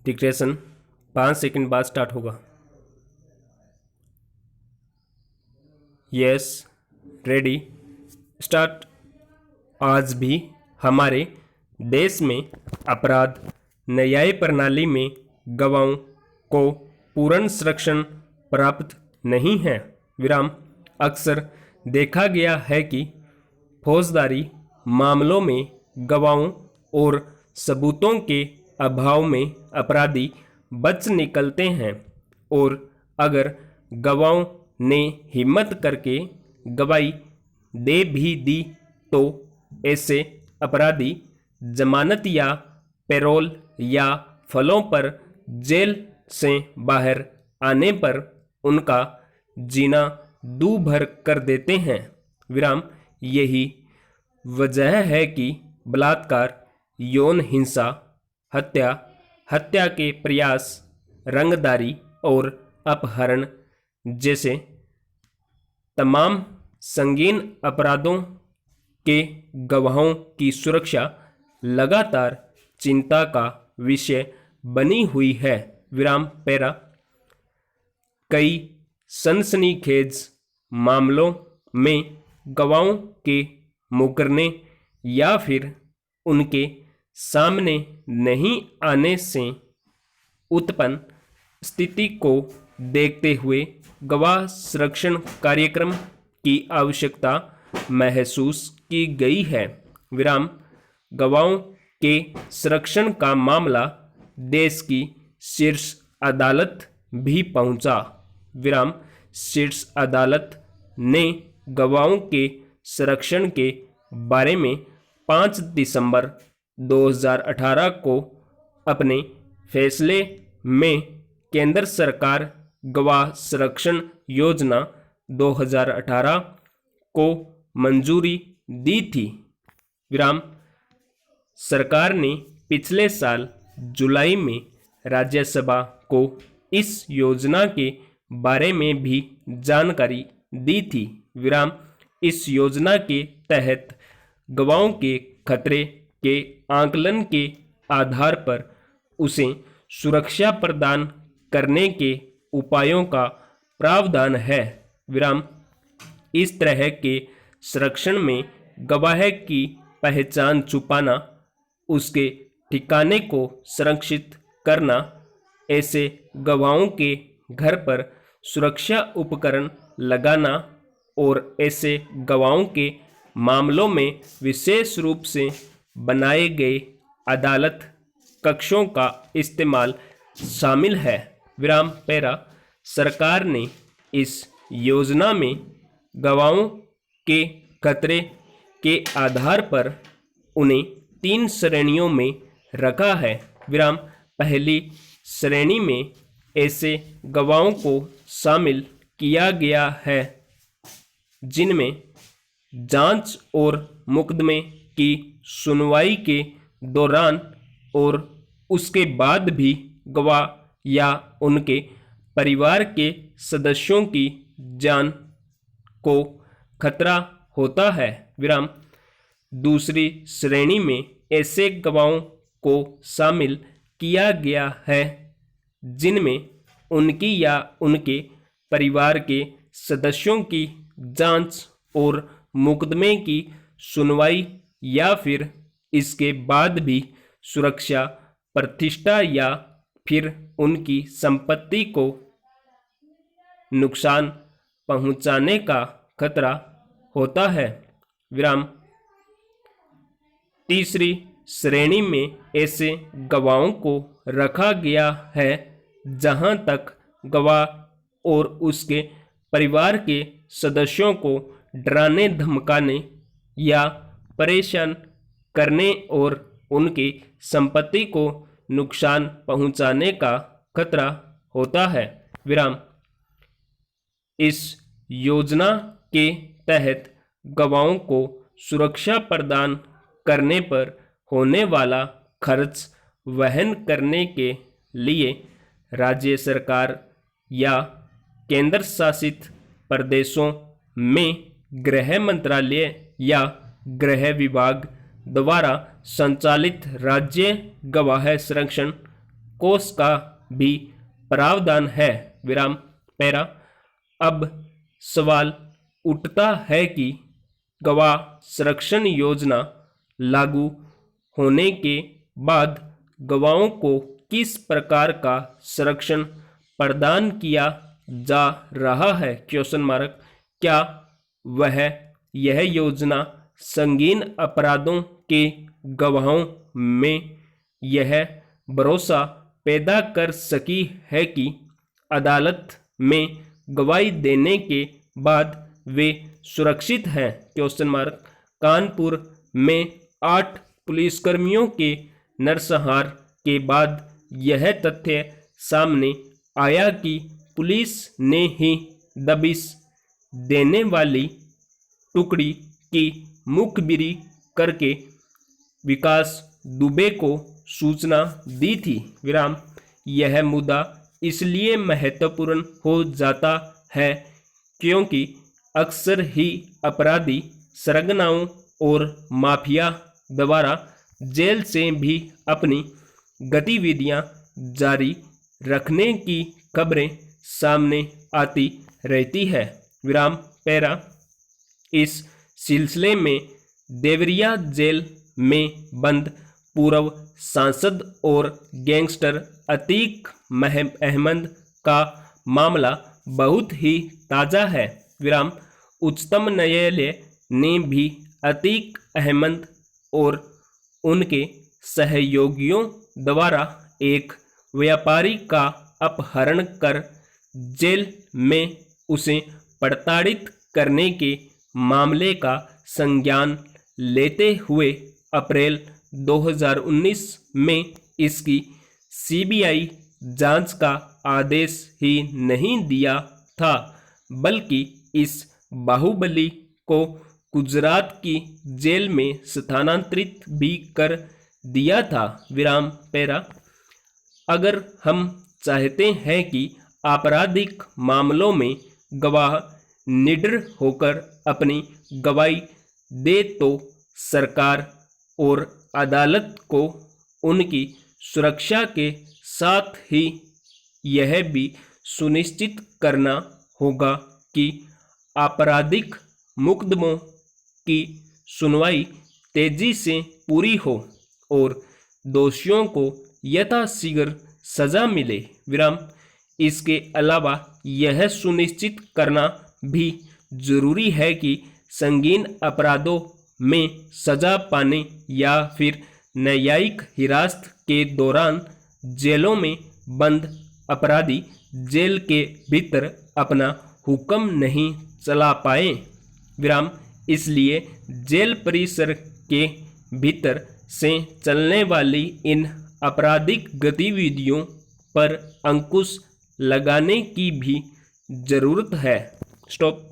Dictation 5 second बाद start होगा। Yes, ready, start. आज भी हमारे देश में अपराध न्याय प्रणाली में गवाहों को पूर्ण संरक्षण प्राप्त नहीं है। विराम। अक्सर देखा गया है कि फौजदारी मामलों में गवाहों और सबूतों के अभाव में अपराधी बच निकलते हैं, और अगर गवाहों ने हिम्मत करके गवाही दे भी दी तो ऐसे अपराधी जमानत या पैरोल या फलों पर जेल से बाहर आने पर उनका जीना दूभर कर देते हैं। विराम। यही वजह है कि बलात्कार, यौन हिंसा, हत्या, हत्या के प्रयास, रंगदारी और अपहरण जैसे तमाम संगीन अपराधों के गवाहों की सुरक्षा लगातार चिंता का विषय बनी हुई है। विराम। पैरा। कई सनसनीखेज मामलों में गवाहों के मुकरने या फिर उनके सामने नहीं आने से उत्पन्न स्थिति को देखते हुए गवाह संरक्षण कार्यक्रम की आवश्यकता महसूस की गई है। विराम। गवाहों के संरक्षण का मामला देश की शीर्ष अदालत भी पहुंचा। विराम। शीर्ष अदालत ने गवाहों के संरक्षण के बारे में 5 दिसंबर 2018 को अपने फैसले में केंद्र सरकार गवाह संरक्षण योजना 2018 को मंजूरी दी थी। विराम। सरकार ने पिछले साल जुलाई में राज्यसभा को इस योजना के बारे में भी जानकारी दी थी। विराम। इस योजना के तहत गवाहों के खतरे के आकलन के आधार पर उसे सुरक्षा प्रदान करने के उपायों का प्रावधान है। विराम। इस तरह के संरक्षण में गवाह की पहचान छुपाना, उसके ठिकाने को संरक्षित करना, ऐसे गवाहों के घर पर सुरक्षा उपकरण लगाना और ऐसे गवाहों के मामलों में विशेष रूप से बनाए गए अदालत कक्षों का इस्तेमाल शामिल है। विराम। पैरा। सरकार ने इस योजना में गवाहों के खतरे के आधार पर उन्हें 3 श्रेणियों में रखा है। विराम। पहली श्रेणी में ऐसे गवाहों को शामिल किया गया है जिनमें जांच और मुकदमे की सुनवाई के दौरान और उसके बाद भी गवाह या उनके परिवार के सदस्यों की जान को खतरा होता है। विराम। दूसरी श्रेणी में ऐसे गवाहों को शामिल किया गया है जिनमें उनकी या उनके परिवार के सदस्यों की जांच और मुकदमे की सुनवाई या फिर इसके बाद भी सुरक्षा, प्रतिष्ठा या फिर उनकी संपत्ति को नुकसान पहुंचाने का खतरा होता है। विराम। तीसरी श्रेणी में ऐसे गवाहों को रखा गया है जहां तक गवाह और उसके परिवार के सदस्यों को डराने, धमकाने या परेशान करने और उनकी संपत्ति को नुकसान पहुंचाने का खतरा होता है। विराम। इस योजना के तहत गवाहों को सुरक्षा प्रदान करने पर होने वाला खर्च वहन करने के लिए राज्य सरकार या केंद्र शासित प्रदेशों में गृह मंत्रालय या गृह विभाग द्वारा संचालित राज्य गवाह संरक्षण कोष का भी प्रावधान है। विराम पैरा। अब सवाल उठता है कि गवाह संरक्षण योजना लागू होने के बाद गवाहों को किस प्रकार का संरक्षण प्रदान किया जा रहा है? Question mark. क्या वह यह योजना संगीन अपराधों के गवाहों में यह भरोसा पैदा कर सकी है कि अदालत में गवाही देने के बाद वे सुरक्षित हैं? Question mark. कानपुर में 8 पुलिसकर्मियों के नरसंहार के बाद यह तथ्य सामने आया कि पुलिस ने ही दबिश देने वाली टुकड़ी की मुखबिरी करके विकास दुबे को सूचना दी थी। विराम। यह मुद्दा इसलिए महत्वपूर्ण हो जाता है क्योंकि अक्सर ही अपराधी सरगनाओं और माफिया द्वारा जेल से भी अपनी गतिविधियां जारी रखने की खबरें सामने आती रहती है। विराम पैरा। इस सिलसिले में देवरिया जेल में बंद पूर्व सांसद और गैंगस्टर अतीक अहमद का मामला बहुत ही ताज़ा है। विराम। उच्चतम न्यायालय ने भी अतीक अहमद और उनके सहयोगियों द्वारा एक व्यापारी का अपहरण कर जेल में उसे प्रताड़ित करने के मामले का संज्ञान लेते हुए अप्रैल 2019 में इसकी सीबीआई जांच का आदेश ही नहीं दिया था, बल्कि इस बाहुबली को गुजरात की जेल में स्थानांतरित भी कर दिया था। विराम पैरा। अगर हम चाहते हैं कि आपराधिक मामलों में गवाह निडर होकर अपनी गवाही दे तो सरकार और अदालत को उनकी सुरक्षा के साथ ही यह भी सुनिश्चित करना होगा कि आपराधिक मुकदमों की सुनवाई तेजी से पूरी हो और दोषियों को यथाशीघ्र सजा मिले। विराम। इसके अलावा यह सुनिश्चित करना भी जरूरी है कि संगीन अपराधों में सजा पाने या फिर न्यायिक हिरासत के दौरान जेलों में बंद अपराधी जेल के भीतर अपना हुक्म नहीं चला पाए। विराम। इसलिए जेल परिसर के भीतर से चलने वाली इन आपराधिक गतिविधियों पर अंकुश लगाने की भी जरूरत है। स्टॉप।